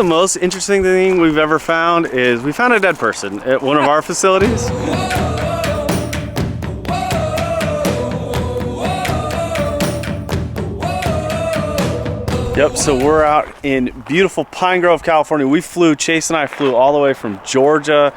The most interesting thing we've ever found is we found a dead person at one of our facilities. Yep, so we're out in beautiful Pine Grove, California. Chase and I flew all the way from Georgia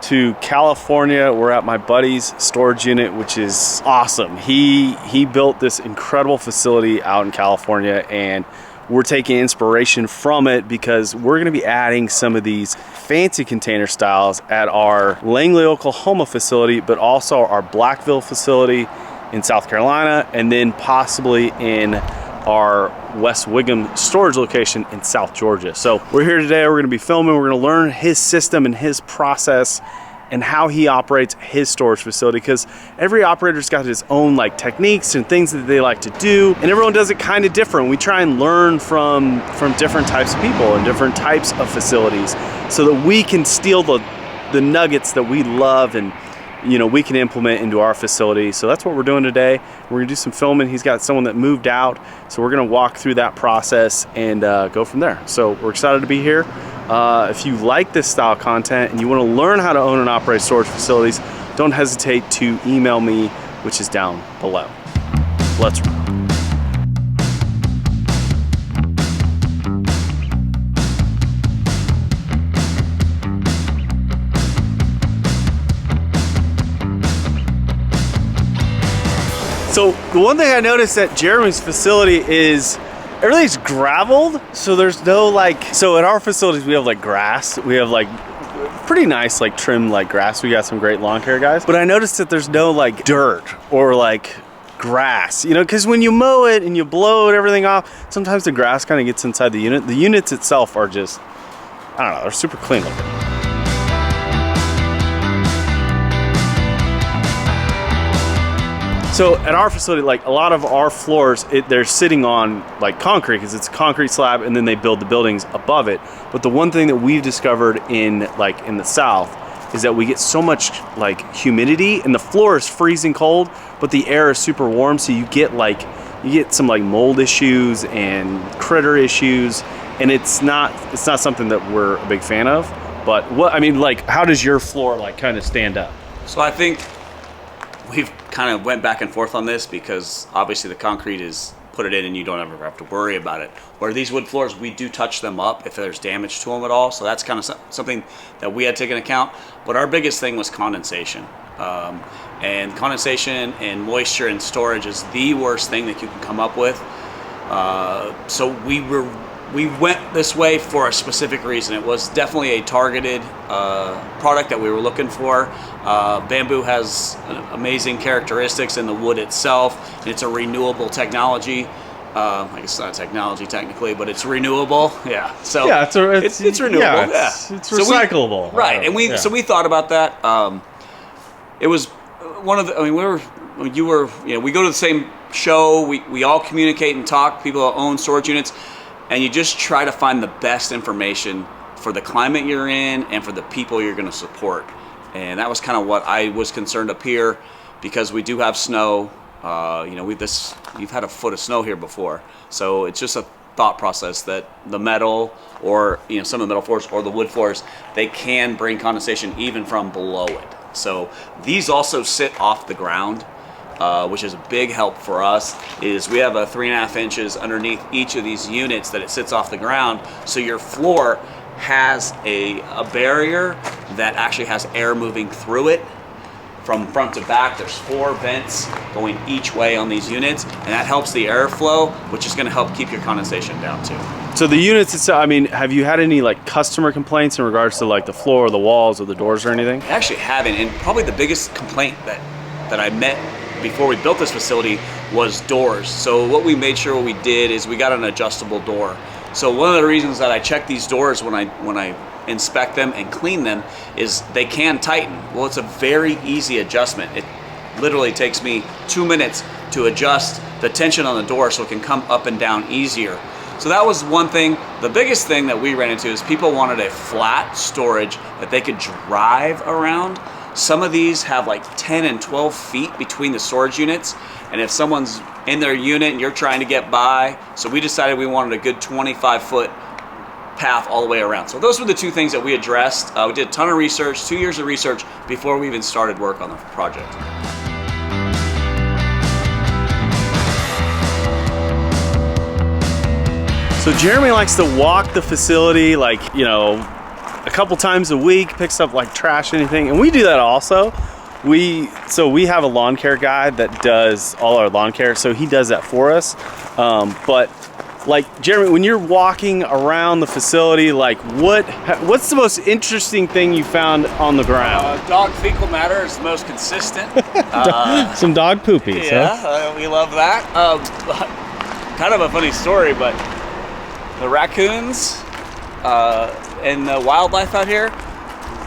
to California. We're at my buddy's storage unit, which is awesome. He built this incredible facility out in California, and we're taking inspiration from it because we're gonna be adding some of these fancy container styles at our Langley, Oklahoma facility, but also our Blackville facility in South Carolina, and then possibly in our West Wiggum storage location in South Georgia. So we're here today, we're gonna be filming, we're gonna learn his system and his process and how he operates his storage facility, because every operator's got his own like techniques and things that they like to do, and everyone does it kind of different. We try and learn from different types of people and different types of facilities so that we can steal the nuggets that we love and we can implement into our facility. So that's what we're doing today. We're gonna do some filming. He's got someone that moved out, so we're gonna walk through that process and go from there. So we're excited to be here. If you like this style of content and you wanna learn how to own and operate storage facilities, don't hesitate to email me, which is down below. Let's roll. So the one thing I noticed at Jeremy's facility is everything's graveled, so there's no so at our facilities we have like grass, we have like pretty nice like trim like grass, we got some great lawn care guys, but I noticed that there's no like dirt or like grass, because when you mow it and you blow everything off, sometimes the grass kind of gets inside the unit. The units itself are just, I don't know, they're super clean looking. So at our facility, like a lot of our floors, they're sitting on like concrete because it's a concrete slab, and then they build the buildings above it. But the one thing that we've discovered in the South is that we get so much like humidity, and the floor is freezing cold, but the air is super warm. So you get some like mold issues and critter issues, and it's not something that we're a big fan of. But how does your floor like kind of stand up? So I think we've kind of went back and forth on this because obviously the concrete is put it in and you don't ever have to worry about it. Where these wood floors, we do touch them up if there's damage to them at all. So that's kind of something that we had taken account. But our biggest thing was condensation. And condensation and moisture in storage is the worst thing that you can come up with. So we went this way for a specific reason. It was definitely a targeted product that we were looking for. Bamboo has amazing characteristics in the wood itself. It's a renewable technology. I guess it's not a technology technically, but it's renewable. Yeah. So yeah, it's renewable. Yeah, it's recyclable. Right, and so we thought about that. It was one of the. We go to the same show. We all communicate and talk. People that own storage units. And you just try to find the best information for the climate you're in and for the people you're going to support. And that was kind of what I was concerned up here, because we do have snow. You've had a foot of snow here before. So it's just a thought process that the metal or some of the metal floors or the wood floors, they can bring condensation even from below it. So these also sit off the ground. Which is a big help for us, is we have a 3.5 inches underneath each of these units that it sits off the ground. So your floor has a barrier that actually has air moving through it from front to back. There's 4 vents going each way on these units, and that helps the airflow, which is going to help keep your condensation down too. So the units itself, have you had any like customer complaints in regards to like the floor or the walls or the doors or anything? I actually haven't, and probably the biggest complaint that I met before we built this facility was doors. So what we made sure we did is we got an adjustable door. So one of the reasons that I check these doors when I inspect them and clean them is they can tighten. Well, it's a very easy adjustment. It literally takes me 2 minutes to adjust the tension on the door so it can come up and down easier. So that was one thing. The biggest thing that we ran into is people wanted a flat storage that they could drive around. Some of these have like 10 and 12 feet between the storage units, and if someone's in their unit and you're trying to get by, so we decided we wanted a good 25-foot path all the way around. So those were the two things that we addressed. We did a ton of research, 2 years of research before we even started work on the project. So Jeremy likes to walk the facility, like, you know, a couple times a week, picks up like trash, anything, and we do that also. We have a lawn care guy that does all our lawn care, so he does that for us. But like, Jeremy, when you're walking around the facility, like what's the most interesting thing you found on the ground? Dog fecal matter is the most consistent. Some dog poopies. Yeah, huh? we love that. Kind of a funny story, but the raccoons and the wildlife out here,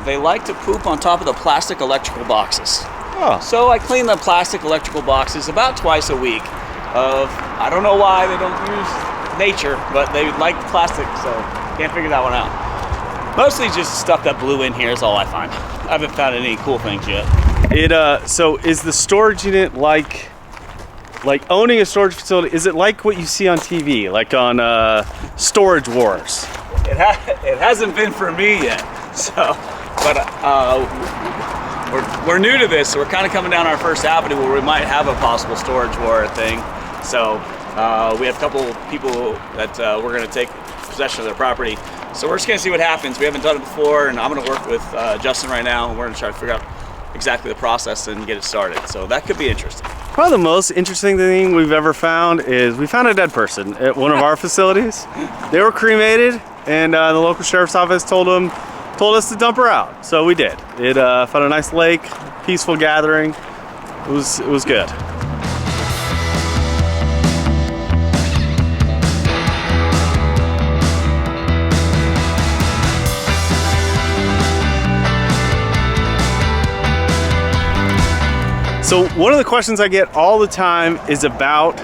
they like to poop on top of the plastic electrical boxes. Oh. So I clean the plastic electrical boxes about twice a week. I don't know why they don't use nature, but they like plastic, so can't figure that one out. Mostly just stuff that blew in here is all I find. I haven't found any cool things yet. So is the storage unit like owning a storage facility? Is it like what you see on TV, like on Storage Wars? It hasn't been for me yet. So, but we're new to this, so we're kind of coming down our first avenue where we might have a possible storage war thing. So we have a couple people that we're going to take possession of their property. So we're just going to see what happens. We haven't done it before, and I'm going to work with Justin right now, and we're going to try to figure out exactly the process and get it started. So that could be interesting. Probably the most interesting thing we've ever found is we found a dead person at one of our facilities. They were cremated, and the local sheriff's office told us to dump her out. So we did. It found a nice lake, peaceful gathering. It was good. So one of the questions I get all the time is about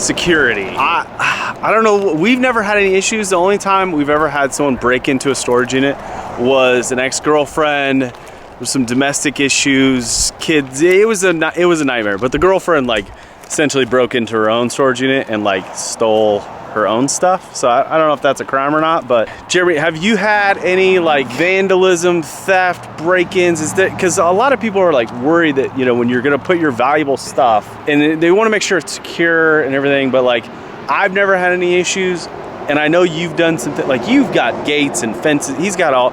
security. I don't know, we've never had any issues. The only time we've ever had someone break into a storage unit was an ex-girlfriend with some domestic issues, kids. It was a nightmare. But the girlfriend like essentially broke into her own storage unit and like stole her own stuff. So I don't know if that's a crime or not. But Jeremy, have you had any like vandalism, theft, break-ins? Is that because a lot of people are like worried that, you know, when you're gonna put your valuable stuff and they want to make sure it's secure and everything, but like I've never had any issues. And I know you've done something, like you've got gates and fences. He's got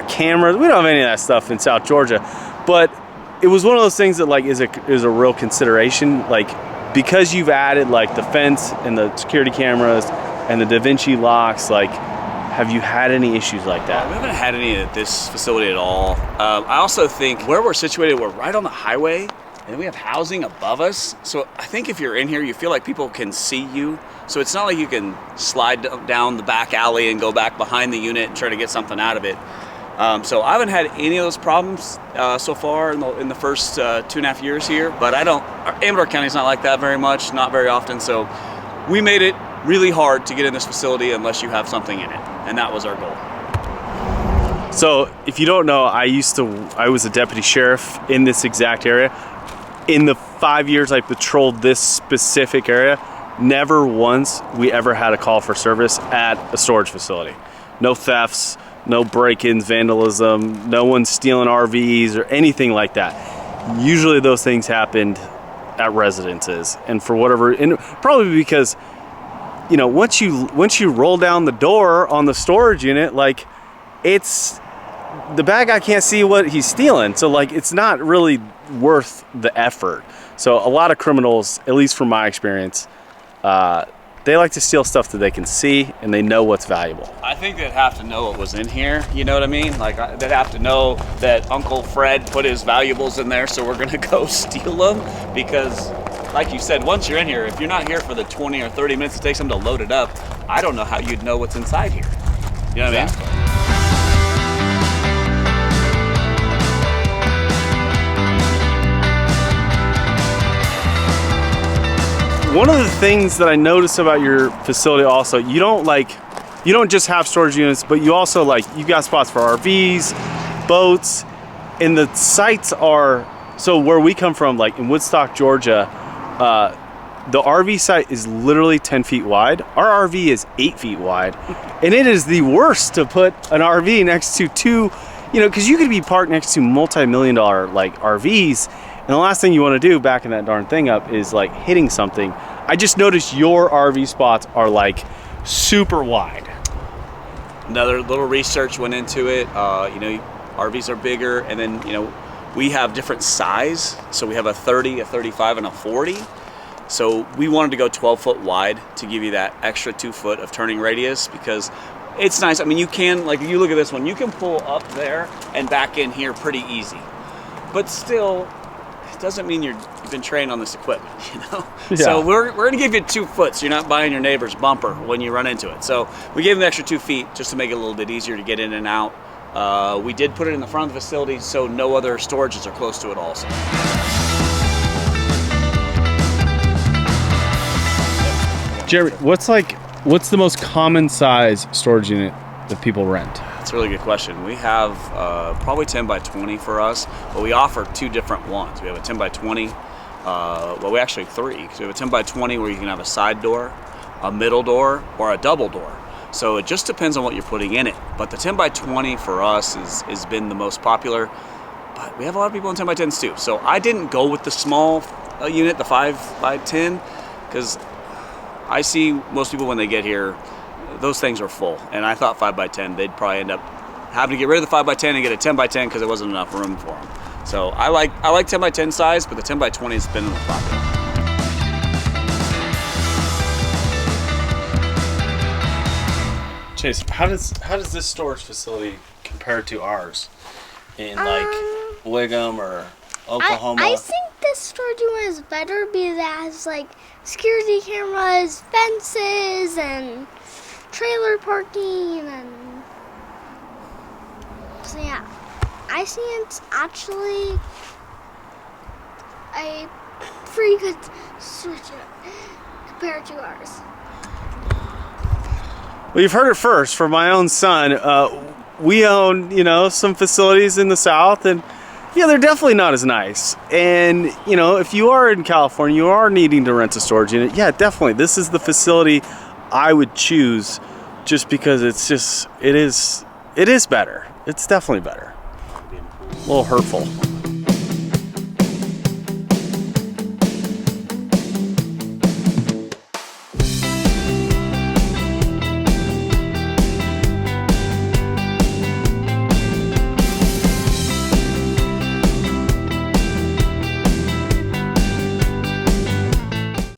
cameras. We don't have any of that stuff in South Georgia. But it was one of those things that like is a real consideration. Like, because you've added like the fence and the security cameras and the DaVinci locks, like, have you had any issues like that? We haven't had any at this facility at all. I also think where we're situated, we're right on the highway, and we have housing above us. So I think if you're in here, you feel like people can see you. So it's not like you can slide down the back alley and go back behind the unit and try to get something out of it. So I haven't had any of those problems so far in the first 2.5 years here. But Amador County's not like that very much, not very often. So we made it really hard to get in this facility unless you have something in it, and that was our goal. So if you don't know, I was a deputy sheriff in this exact area. In the 5 years I patrolled this specific area, never once we ever had a call for service at a storage facility. No thefts, no break-ins, vandalism, no one stealing RVs or anything like that. Usually those things happened at residences, and for whatever, and probably because, you know, once you roll down the door on the storage unit, like, it's the bad guy can't see what he's stealing, so like it's not really worth the effort. So a lot of criminals, at least from my experience, they like to steal stuff that they can see and they know what's valuable. I think they'd have to know what was in here, you know what I mean? Like, they'd have to know that Uncle Fred put his valuables in there, so we're gonna go steal them. Because, like you said, once you're in here, if you're not here for the 20 or 30 minutes it takes them to load it up, I don't know how you'd know what's inside here. You know what I mean? One of the things that I notice about your facility also, you don't just have storage units, but you also you've got spots for RVs, boats, and the sites are, so where we come from, like in Woodstock, Georgia, the RV site is literally 10 feet wide. Our RV is 8 feet wide, and it is the worst to put an RV next to two, you know, because you could be parked next to multi-million-dollar like RVs, and the last thing you want to do backing that darn thing up is like hitting something. I just noticed your RV spots are like super wide. Another little research went into it. You know, RVs are bigger, and then, you know, we have different size. So we have a 30, a 35, and a 40. So we wanted to go 12 foot wide to give you that extra 2 foot of turning radius, because it's nice. I mean, you can, like, if you look at this one, you can pull up there and back in here pretty easy. But still, it doesn't mean you've been trained on this equipment, you know? Yeah. So we're gonna give you 2 foot, so you're not buying your neighbor's bumper when you run into it. So we gave them the extra 2 feet just to make it a little bit easier to get in and out. We did put it in the front of the facility, so no other storages are close to it also. Jeremy, what's the most common size storage unit that people rent? That's a really good question. We have probably 10 by 20 for us, but we offer 2 different ones. We have a 10 by 20, well, we actually have 3. So we have a 10 by 20 where you can have a side door, a middle door, or a double door. So it just depends on what you're putting in it. But the 10 by 20 for us has been the most popular, but we have a lot of people in 10 by 10s too. So I didn't go with the small unit, the 5 by 10, because I see most people when they get here, those things are full. And I thought 5 by 10, they'd probably end up having to get rid of the 5 by 10 and get a 10 by 10 because there wasn't enough room for them. So I like 10 by 10 size, but the 10 by 20 has been the most popular. Chase, how does this storage facility compare to ours in like Wiggum or Oklahoma? I think this storage unit is better because it has like security cameras, fences, and trailer parking, and so yeah, I see it's actually a pretty good storage unit compared to ours. Well, you've heard it first from my own son. We own, you know, some facilities in the South, and yeah, they're definitely not as nice. And, you know, if you are in California, you are needing to rent a storage unit, yeah, definitely. This is the facility I would choose just because it's just, it is better. It's definitely better. A little hurtful.